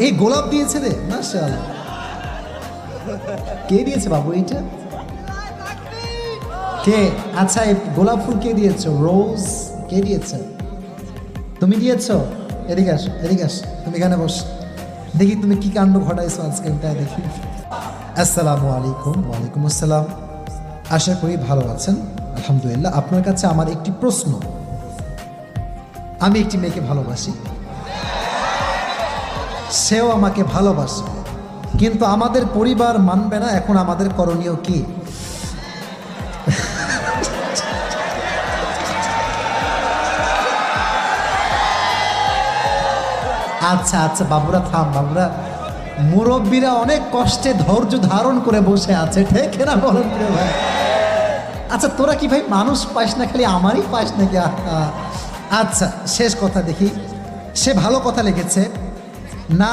এই গোলাপ দিয়েছে রে, মাশাআল্লাহ। কে দিয়েছে বাবু এইটা? কে? আচ্ছা, এই গোলাপ ফুল কে দিয়েছো? রোজ কে দিয়েছে? তুমি দিয়েছো? এদিকে আস, এদিকে আস, তুমি এখানে বস, দেখি তুমি কি কাণ্ড ঘটাইছো আজকে, তাই দেখি। আসসালামু আলাইকুম। ওয়ালাইকুম আসসালাম। আশা করি ভালো আছেন। আলহামদুলিল্লাহ। আপনার কাছে আমার একটি প্রশ্ন। আমি একটি মেয়েকে ভালোবাসি, সেও আমাকে ভালোবাসে, কিন্তু আমাদের পরিবার মানবে না। এখন আমাদের করণীয় কি? আচ্ছা আচ্ছা বাবুরা থাম, বাবুরা, মুরব্বীরা অনেক কষ্টে ধৈর্য ধারণ করে বসে আছে, ঠিক না বলেন প্রিয় ভাই? আচ্ছা তোরা কি ভাই মানুষ পাস না, খালি আমারই পাস নাকি? আচ্ছা শেষ কথা দেখি, সে ভালো কথা লিখেছে না।